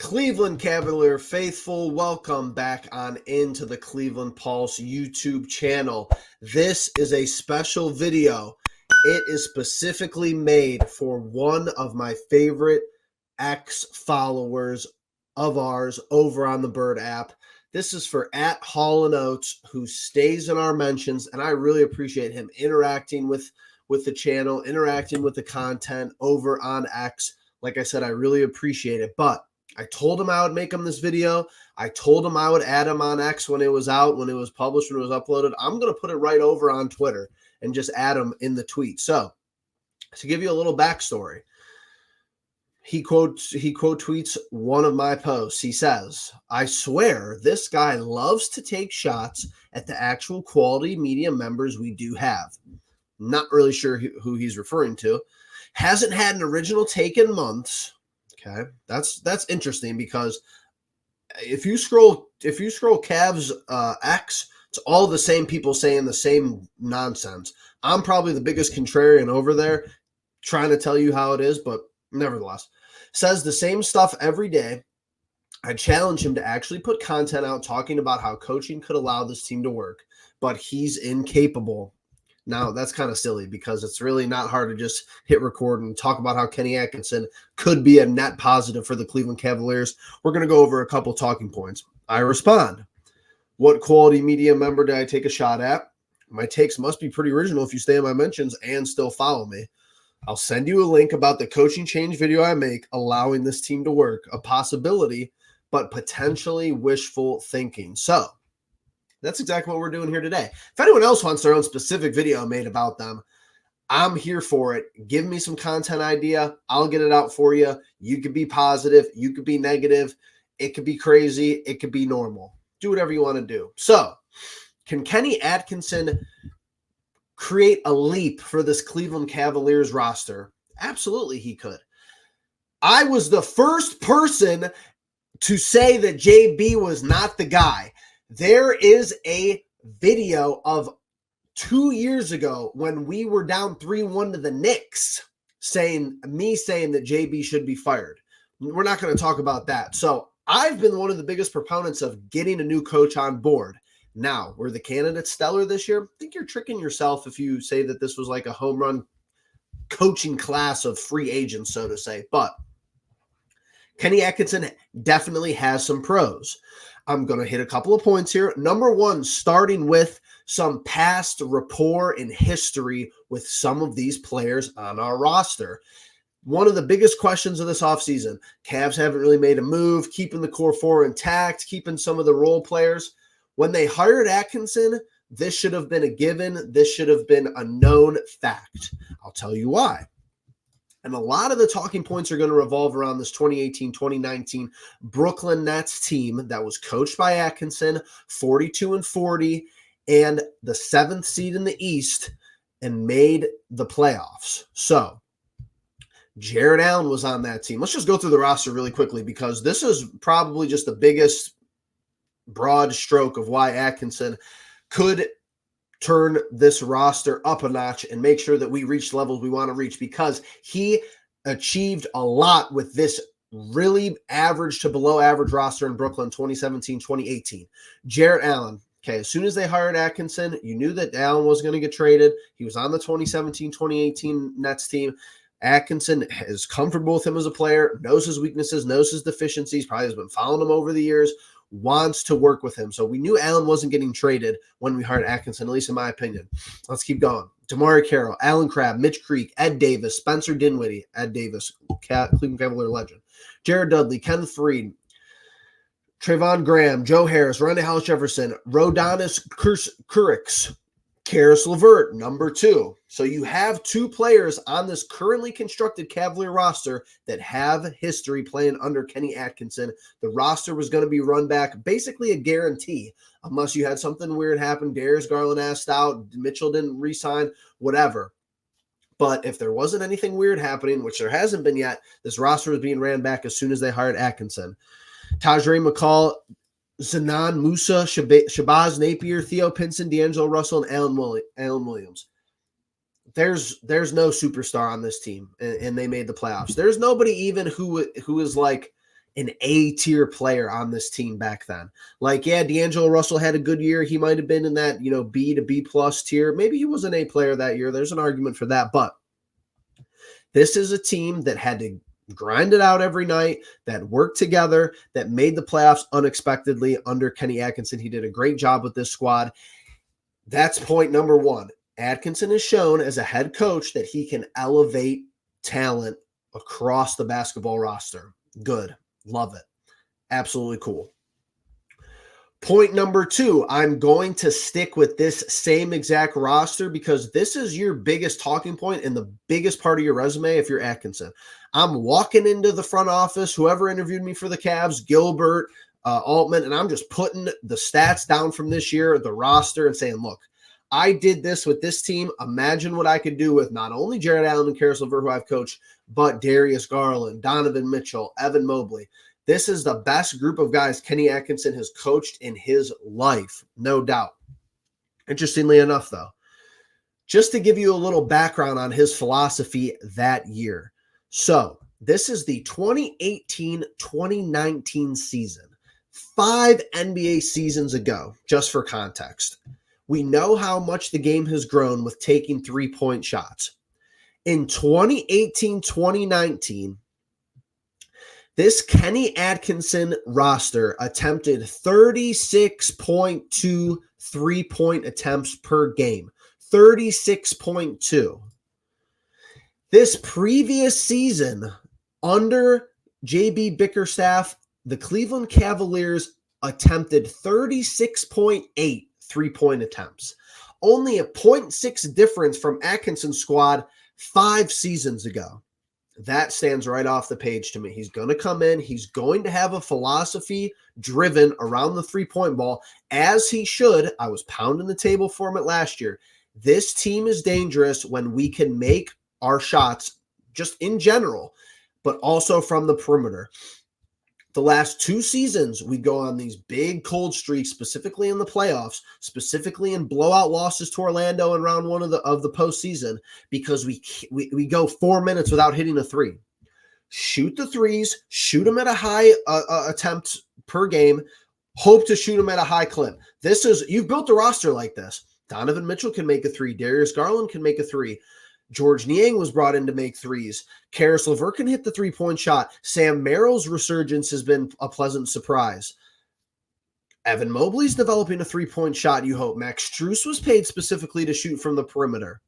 Cleveland Cavalier faithful, welcome back on into the Cleveland Pulse YouTube channel. This is a special video. It is specifically made for one of my favorite ex-followers of ours over on the Bird app. This is for @Hall&Oates, who stays in our mentions, and I really appreciate him interacting with the channel, interacting with the content over on X. Like I said, I really appreciate it, but I told him I would make him this video. I told him I would add him on X when it was out, when it was published, when it was uploaded. I'm going to put it right over on Twitter and just add him in the tweet. So to give you a little backstory, he quote tweets one of my posts. He says, "I swear this guy loves to take shots at the actual quality media members we do have." Not really sure who he's referring to. Hasn't had an original take in months. Okay, that's interesting, because if you scroll Cavs X, it's all the same people saying the same nonsense. I'm probably the biggest contrarian over there, trying to tell you how it is, but nevertheless, says the same stuff every day. I challenge him to actually put content out talking about how coaching could allow this team to work, but he's incapable. Now, that's kind of silly, because it's really not hard to just hit record and talk about how Kenny Atkinson could be a net positive for the Cleveland Cavaliers. We're going to go over a couple talking points. I respond, what quality media member did I take a shot at? My takes must be pretty original if you stay in my mentions and still follow me. I'll send you a link about the coaching change video I make, allowing this team to work. A possibility, but potentially wishful thinking. So that's exactly what we're doing here today. If anyone else wants their own specific video made about them, I'm here for it. Give me some content idea. I'll get it out for you. You could be positive. You could be negative. It could be crazy. It could be normal. Do whatever you want to do. So, can Kenny Atkinson create a leap for this Cleveland Cavaliers roster? Absolutely, he could. I was the first person to say that JB was not the guy. There is a video of 2 years ago when we were down 3-1 to the Knicks, saying that JB should be fired. We're not going to talk about that. So I've been one of the biggest proponents of getting a new coach on board. Now, were the candidates stellar this year? I think you're tricking yourself if you say that this was like a home run coaching class of free agents, so to say. But Kenny Atkinson definitely has some pros. I'm going to hit a couple of points here. Number one, starting with some past rapport and history with some of these players on our roster. One of the biggest questions of this offseason, Cavs haven't really made a move, keeping the core four intact, keeping some of the role players. When they hired Atkinson, this should have been a given. This should have been a known fact. I'll tell you why. And a lot of the talking points are going to revolve around this 2018-2019 Brooklyn Nets team that was coached by Atkinson, 42-40, and the 7th seed in the East, and made the playoffs. So Jared Allen was on that team. Let's just go through the roster really quickly, because this is probably just the biggest broad stroke of why Atkinson could turn this roster up a notch and make sure that we reach levels we want to reach, because he achieved a lot with this really average to below average roster in Brooklyn 2017-2018. Jarrett Allen. Okay, as soon as they hired Atkinson, you knew that Allen was going to get traded. He was on the 2017-2018 Nets team. Atkinson is comfortable with him as a player, knows his weaknesses, knows his deficiencies, probably has been following him over the years, wants to work with him. So we knew Allen wasn't getting traded when we hired Atkinson, at least in my opinion. Let's keep going. Damari Carroll, Alan Crabb, Mitch Creek, Ed Davis, Spencer Dinwiddie, Ed Davis, Cleveland Cavalier legend, Jared Dudley, Ken Freed, Trayvon Graham, Joe Harris, Rondae Hollis Jefferson, Rhodonis Kurix, Karis LeVert, number 2. So you have 2 players on this currently constructed Cavalier roster that have history playing under Kenny Atkinson. The roster was going to be run back, basically a guarantee, unless you had something weird happen. Darius Garland asked out, Mitchell didn't re-sign, whatever. But if there wasn't anything weird happening, which there hasn't been yet, this roster was being ran back as soon as they hired Atkinson. Tajre McCall, Zanan Musa, Shabazz Napier, Theo Pinson, D'Angelo Russell, and Alan Williams. There's no superstar on this team, and they made the playoffs. There's nobody even who is like an A-tier player on this team back then. Like, yeah, D'Angelo Russell had a good year. He might have been in that, B to B plus tier. Maybe he was an A player that year. There's an argument for that. But this is a team that had to grind it out every night, that worked together, that made the playoffs unexpectedly under Kenny Atkinson. He did a great job with this squad. That's point number one. Atkinson has shown as a head coach that he can elevate talent across the basketball roster. Good. Love it. Absolutely cool. Point number two, I'm going to stick with this same exact roster because this is your biggest talking point and the biggest part of your resume if you're Atkinson. I'm walking into the front office, whoever interviewed me for the Cavs, Gilbert, Altman, and I'm just putting the stats down from this year, the roster, and saying, look, I did this with this team. Imagine what I could do with not only Jared Allen and Karis LeVert, who I've coached, but Darius Garland, Donovan Mitchell, Evan Mobley. This is the best group of guys Kenny Atkinson has coached in his life, no doubt. Interestingly enough, though, just to give you a little background on his philosophy that year. So this is the 2018-2019 season, 5 NBA seasons ago, just for context. We know how much the game has grown with taking three-point shots. In 2018-2019, this Kenny Atkinson roster attempted 36.2 three-point attempts per game. 36.2. This previous season, under JB Bickerstaff, the Cleveland Cavaliers attempted 36.8 three-point attempts. Only a 0.6 difference from Atkinson's squad 5 seasons ago. That stands right off the page to me. He's going to come in. He's going to have a philosophy driven around the three-point ball, as he should. I was pounding the table for him at last year. This team is dangerous when we can make our shots just in general, but also from the perimeter. The last 2 seasons, we go on these big cold streaks, specifically in the playoffs, specifically in blowout losses to Orlando in round 1 of the postseason, because we go 4 minutes without hitting a three. Shoot the threes, shoot them at a high attempt per game, hope to shoot them at a high clip. You've built a roster like this. Donovan Mitchell can make a three. Darius Garland can make a three. George Niang was brought in to make threes. Karis LeVert can hit the three-point shot. Sam Merrill's resurgence has been a pleasant surprise. Evan Mobley's developing a three-point shot, you hope. Max Strus was paid specifically to shoot from the perimeter.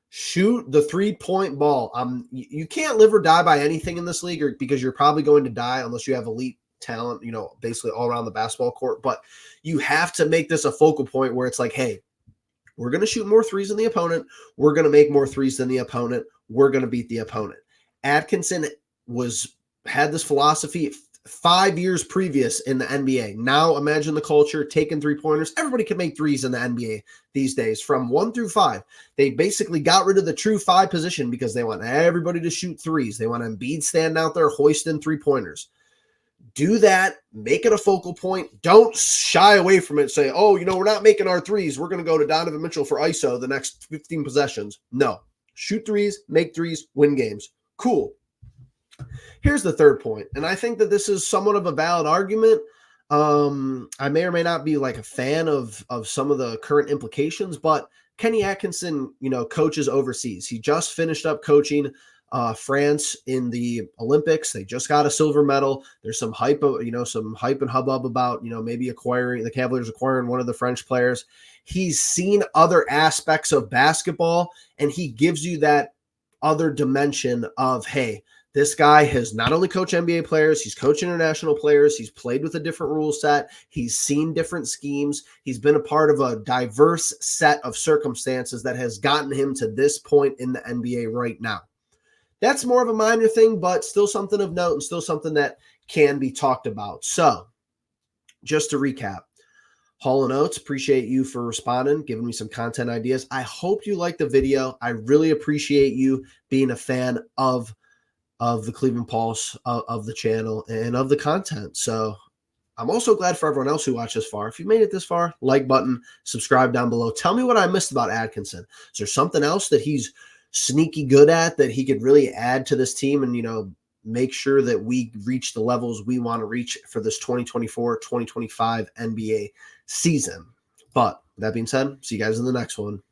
Shoot the three-point ball. You can't live or die by anything in this league because you're probably going to die unless you have elite talent, basically all around the basketball court. But you have to make this a focal point where it's like, hey, we're going to shoot more threes than the opponent. We're going to make more threes than the opponent. We're going to beat the opponent. Atkinson had this philosophy 5 years previous in the NBA. Now imagine the culture, taking three-pointers. Everybody can make threes in the NBA these days from 1 through 5. They basically got rid of the true 5 position because they want everybody to shoot threes. They want Embiid standing out there hoisting three-pointers. Do that. Make it a focal point. Don't shy away from it. Say, we're not making our threes. We're going to go to Donovan Mitchell for ISO the next 15 possessions. No. Shoot threes, make threes, win games. Cool. Here's the third point, and I think that this is somewhat of a valid argument. I may or may not be like a fan of some of the current implications, but Kenny Atkinson, coaches overseas. He just finished up coaching France in the Olympics. They just got a silver medal. There's some hype, some hype and hubbub about, maybe the Cavaliers acquiring one of the French players. He's seen other aspects of basketball, and he gives you that other dimension of, hey, this guy has not only coached NBA players, he's coached international players. He's played with a different rule set. He's seen different schemes. He's been a part of a diverse set of circumstances that has gotten him to this point in the NBA right now. That's more of a minor thing, but still something of note and still something that can be talked about. So just to recap, Hall & Oates, appreciate you for responding, giving me some content ideas. I hope you liked the video. I really appreciate you being a fan of the Cleveland Pulse, of the channel, and of the content. So I'm also glad for everyone else who watched this far. If you made it this far, like button, subscribe down below. Tell me what I missed about Atkinson. Is there something else that he's sneaky good at that he could really add to this team and, make sure that we reach the levels we want to reach for this 2024-2025 NBA season. But that being said, see you guys in the next one.